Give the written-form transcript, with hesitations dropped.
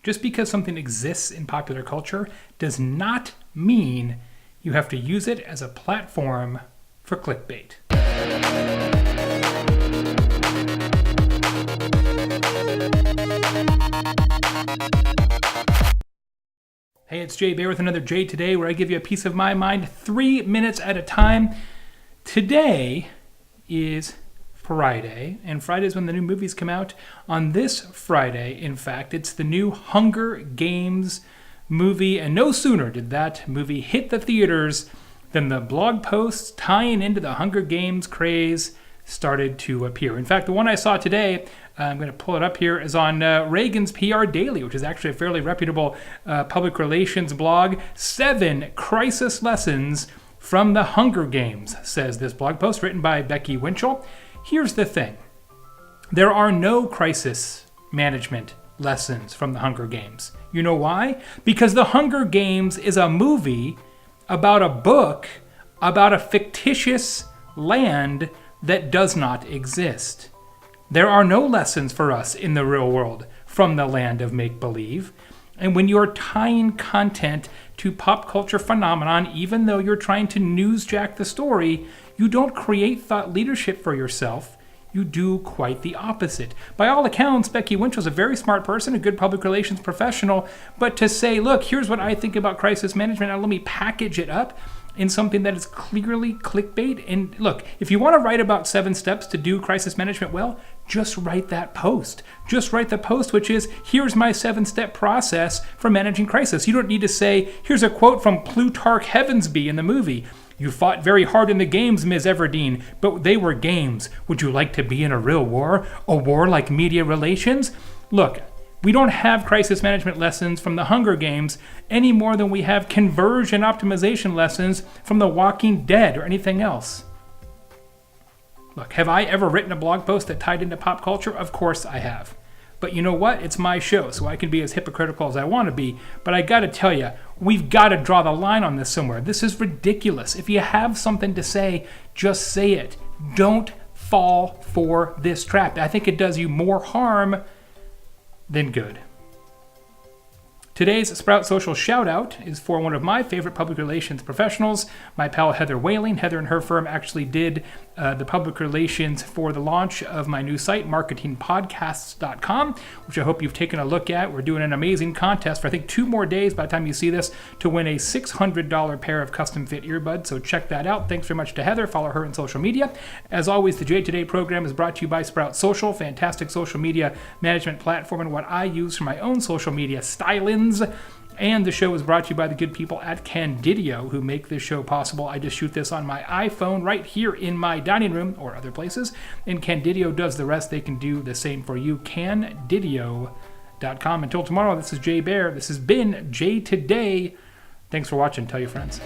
Just because something exists in popular culture does not mean you have to use it as a platform for clickbait. Hey, it's Baer with another J Today, where I give you a piece of my mind 3 minutes at a time. Today is Friday, and Friday is when the new movies come out. On this Friday, in fact, it's the new Hunger Games movie, and no sooner did that movie hit the theaters than the blog posts tying into the Hunger Games craze started to appear. In fact, the one I saw today, I'm going to pull it up here, is on Reagan's PR Daily, which is actually a fairly reputable public relations blog. 7 crisis lessons from the Hunger Games, says this blog post written by Becky Winchell. Here's the thing. There are no crisis management lessons from the Hunger Games. You know why? Because the Hunger Games is a movie about a book about a fictitious land that does not exist. There are no lessons for us in the real world from the land of make-believe. And when you're tying content to pop culture phenomenon, even though you're trying to newsjack the story, you don't create thought leadership for yourself. You do quite the opposite. By all accounts, Becky Winchell's a very smart person, a good public relations professional, but to say, look, here's what I think about crisis management, now let me package it up in something that is clearly clickbait. And look, if you want to write about 7 steps to do crisis management well, just write that post. Just write the post, which is, here's my 7-step process for managing crisis. You don't need to say, here's a quote from Plutarch Heavensbee in the movie. You fought very hard in the games, Ms. Everdeen, but they were games. Would you like to be in a real war? A war like media relations? Look, we don't have crisis management lessons from the Hunger Games any more than we have conversion optimization lessons from The Walking Dead or anything else. Look, have I ever written a blog post that tied into pop culture? Of course I have. But you know what? It's my show, so I can be as hypocritical as I want to be. But I got to tell you, we've got to draw the line on this somewhere. This is ridiculous. If you have something to say, just say it. Don't fall for this trap. I think it does you more harm than good. Today's Sprout Social shout-out is for one of my favorite public relations professionals, my pal Heather Whaling. Heather and her firm actually did the public relations for the launch of my new site, marketingpodcasts.com, which I hope you've taken a look at. We're doing an amazing contest for, I think, 2 more days by the time you see this to win a $600 pair of custom-fit earbuds, so check that out. Thanks very much to Heather. Follow her on social media. As always, the J Today program is brought to you by Sprout Social, fantastic social media management platform and what I use for my own social media stylings. And the show is brought to you by the good people at Candidio, who make this show possible. I just shoot this on my iPhone right here in my dining room or other places, and Candidio does the rest. They can do the same for you. Candidio.com. Until tomorrow, this is Baer. This has been J Today. Thanks for watching. Tell your friends.